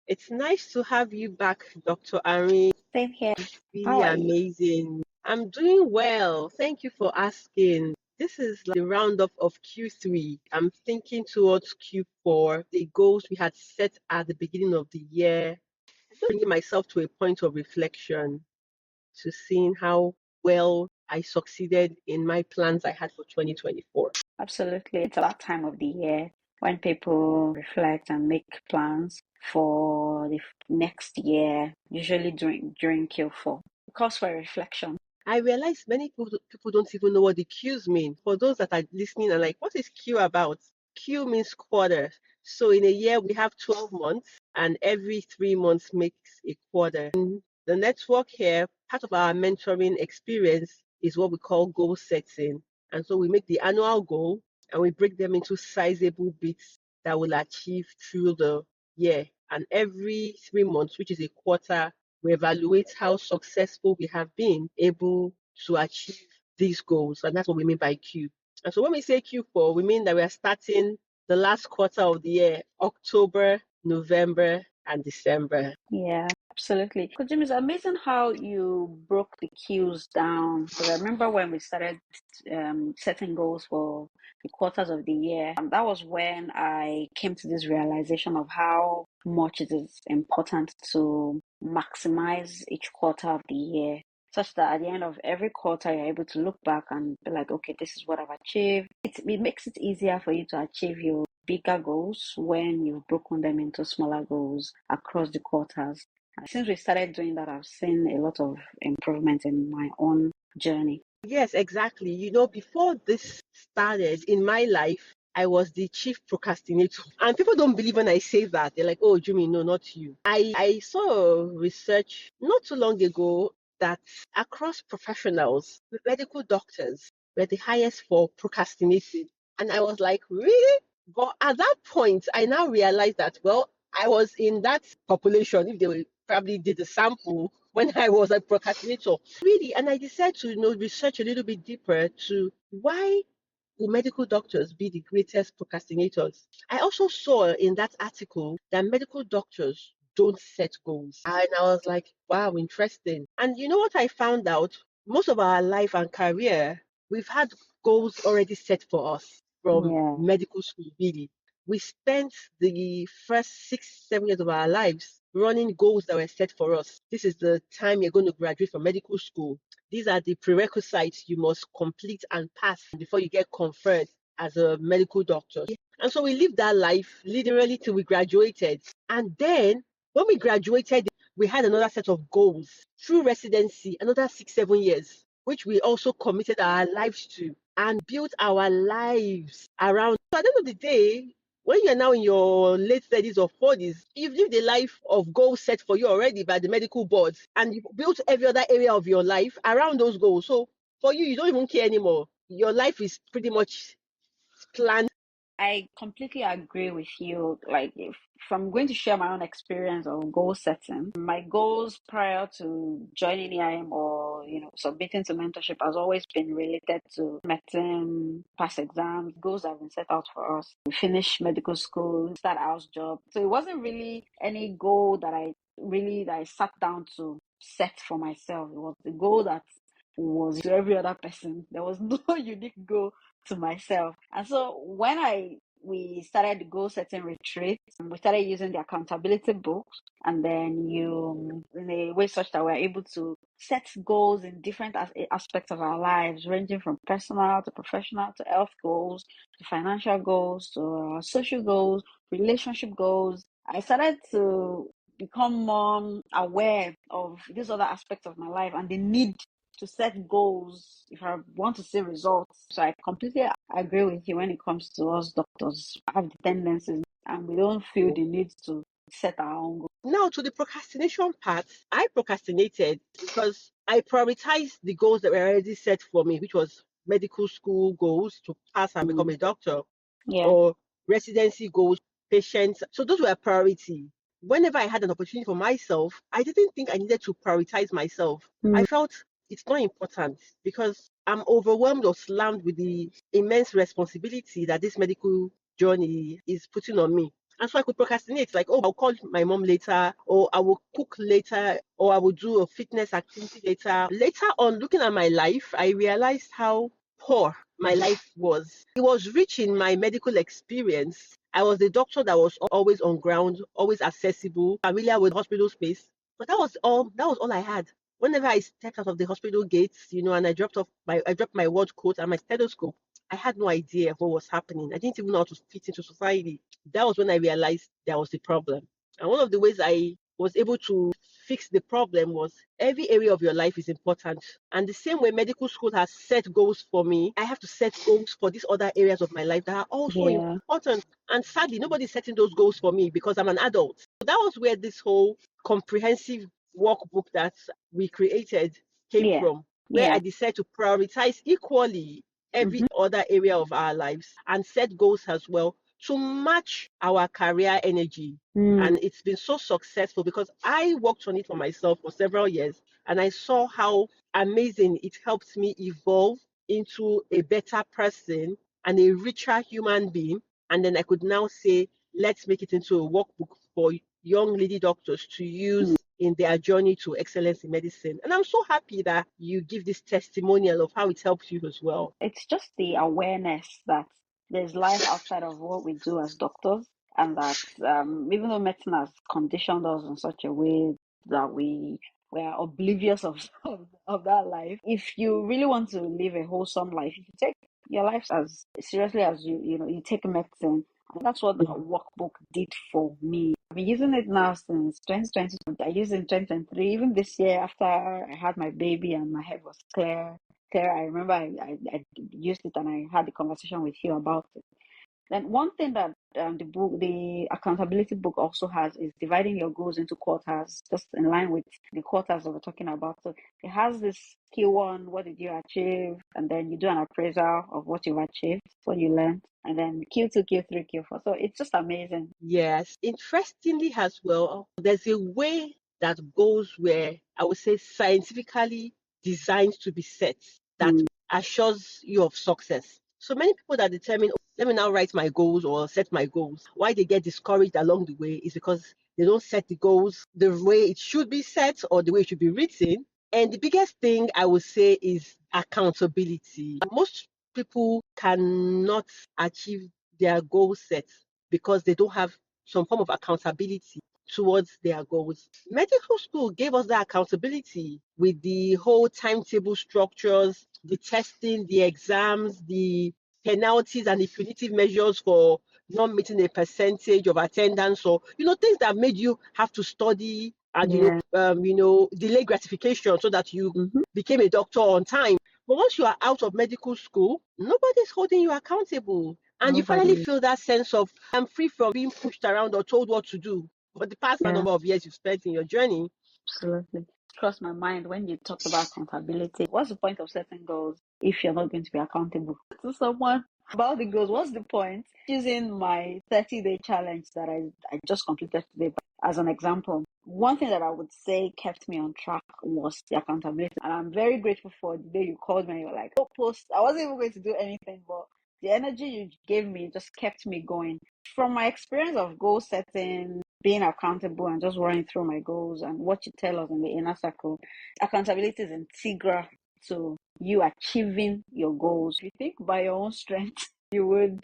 It's nice to have you back, Dr. Ari. Same here. How Really are you? amazing. I'm doing well. Thank you for asking. This is like the roundup of Q3. I'm thinking towards Q4, the goals we had set at the beginning of the year. Just bringing myself to a point of reflection to seeing how well I succeeded in my plans I had for 2024. Absolutely. It's that time of the year when people reflect and make plans for the next year, usually during Q4. Because for reflection. I realize many people don't even know what the Qs mean. For those that are listening and like, what is Q about? Q means quarter. So in a year, we have 12 months, and every 3 months makes a quarter. In the network here, part of our mentoring experience is what we call goal setting. And so we make the annual goal and we break them into sizable bits that will achieve through the year. And every 3 months, which is a quarter, we evaluate how successful we have been able to achieve these goals. And that's what we mean by Q. And so when we say Q4, we mean that we are starting the last quarter of the year, October, November, and December. Yeah, absolutely. Because Jimmy, it's amazing how you broke the cues down. Because I remember when we started setting goals for the quarters of the year, that was when I came to this realization of how much it is important to maximize each quarter of the year, such that at the end of every quarter, you're able to look back and be like, okay, this is what I've achieved. It makes it easier for you to achieve your bigger goals when you've broken them into smaller goals across the quarters. And since we started doing that, I've seen a lot of improvement in my own journey. Yes, exactly. You know, before this started in my life, I was the chief procrastinator. And people don't believe when I say that. They're like, oh, Jimmy, no, not you. I saw research not too long ago that across professionals, medical doctors were the highest for procrastinating. And I was like, really? But at that point, I now realized that, well, I was in that population. If they probably did a sample when I was a procrastinator, really, and I decided to research a little bit deeper to why will medical doctors be the greatest procrastinators. I also saw in that article that medical doctors don't set goals. And I was like, wow, interesting. And you know what I found out? Most of our life and career, we've had goals already set for us from Yeah. medical school, really. We spent the first 6, 7 years of our lives running goals that were set for us. This is the time you're going to graduate from medical school. These are the prerequisites you must complete and pass before you get conferred as a medical doctor. And so we lived that life literally till we graduated. And then when we graduated, we had another set of goals through residency, another 6, 7 years, which we also committed our lives to and built our lives around. So at the end of the day, when you're now in your late 30s or 40s, you've lived a life of goals set for you already by the medical boards, and you've built every other area of your life around those goals. So for you, you don't even care anymore. Your life is pretty much planned. I completely agree with you. Like, if I'm going to share my own experience of goal setting, my goals prior to joining EIM or submitting to mentorship has always been related to medicine, pass exams, goals that have been set out for us. Finish medical school, start house job. So it wasn't really any goal that I sat down to set for myself. It was the goal that was to every other person. There was no unique goal to myself. And so when we started the goal setting retreat, we started using the accountability books, and then you in a way such that we're able to set goals in different aspects of our lives, ranging from personal to professional to health goals to financial goals to social goals, relationship goals. I started to become more aware of these other aspects of my life and the need to set goals if I want to see results. So I completely agree with you when it comes to us doctors. I have the tendencies and we don't feel the need to set our own goals. Now, to the procrastination part, I procrastinated because I prioritized the goals that were already set for me, which was medical school goals to pass and become a doctor, Yeah. or residency goals, patients. So those were a priority. Whenever I had an opportunity for myself, I didn't think I needed to prioritize myself. I felt it's not important because I'm overwhelmed or slammed with the immense responsibility that this medical journey is putting on me. And so I could procrastinate, like, oh, I'll call my mom later, or I will cook later, or I will do a fitness activity later. Later on, looking at my life, I realized how poor my life was. It was rich in my medical experience. I was the doctor that was always on ground, always accessible, familiar with hospital space. But that was all I had. Whenever I stepped out of the hospital gates, and I dropped my ward coat and my stethoscope, I had no idea what was happening. I didn't even know how to fit into society. That was when I realized there was a problem. And one of the ways I was able to fix the problem was every area of your life is important. And the same way medical school has set goals for me, I have to set goals for these other areas of my life that are also Yeah. important. And sadly, nobody's setting those goals for me because I'm an adult. So that was where this whole comprehensive workbook that we created came Yeah. from, where Yeah. I decided to prioritize equally every Mm-hmm. other area of our lives and set goals as well to match our career energy. Mm. And it's been so successful because I worked on it for myself for several years and I saw how amazing it helped me evolve into a better person and a richer human being. And then I could now say, let's make it into a workbook for young lady doctors to use in their journey to excellence in medicine. And I'm so happy that you give this testimonial of how it helps you as well. It's just the awareness that there's life outside of what we do as doctors, and that even though medicine has conditioned us in such a way that we are oblivious of that life. If you really want to live a wholesome life, if you take your life as seriously as you take medicine, and that's what the Mm. workbook did for me. I've been using it now since 2020. I used it in 2023. Even this year, after I had my baby and my head was clear. I remember I used it and I had the conversation with you about it. Then one thing that the accountability book also has is dividing your goals into quarters, just in line with the quarters that we're talking about. So it has this Q1, what did you achieve? And then you do an appraisal of what you've achieved, what you learned, and then Q2, Q3, Q4. So it's just amazing. Yes, interestingly as well, there's a way that goals were, I would say, scientifically designed to be set that Mm. assures you of success. So many people that determine, "Oh, let me now write my goals or set my goals," why they get discouraged along the way is because they don't set the goals the way it should be set or the way it should be written. And the biggest thing I would say is accountability. Most people cannot achieve their goal sets because they don't have some form of accountability towards their goals. Medical school gave us that accountability with the whole timetable structures, the testing, the exams, the penalties and the punitive measures for not meeting a percentage of attendance, or things that made you have to study and Yeah. delay gratification so that you Mm-hmm. became a doctor on time. But once you are out of medical school, nobody's holding you accountable. And you finally Nobody. feel that sense of, I'm free from being pushed around or told what to do. For the past Yeah. number of years you've spent in your journey. Absolutely. Crossed my mind when you talked about accountability. What's the point of setting goals if you're not going to be accountable to someone about the goals? What's the point? Using my 30-day challenge that I just completed today as an example. One thing that I would say kept me on track was the accountability. And I'm very grateful for the day you called me and you were like, oh, post. I wasn't even going to do anything, but the energy you gave me just kept me going. From my experience of goal setting, being accountable and just running through my goals and what you tell us in the inner circle, accountability is integral to you achieving your goals. If you think by your own strength, you would,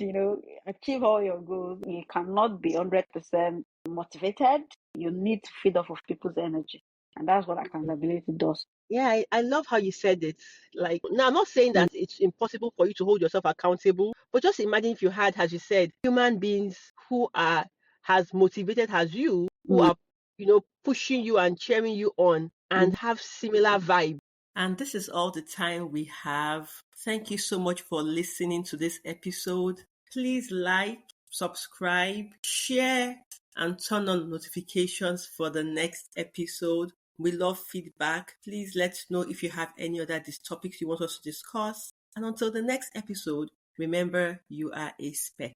achieve all your goals. You cannot be 100% motivated. You need to feed off of people's energy. And that's what accountability does. Yeah, I love how you said it. Like, now, I'm not saying Mm. that it's impossible for you to hold yourself accountable, but just imagine if you had, as you said, human beings who are as motivated as you, who Mm. are, pushing you and cheering you on and Mm. have similar vibes. And this is all the time we have. Thank you so much for listening to this episode. Please like, subscribe, share, and turn on notifications for the next episode. We love feedback. Please let us know if you have any other topics you want us to discuss. And until the next episode, remember you are a speck.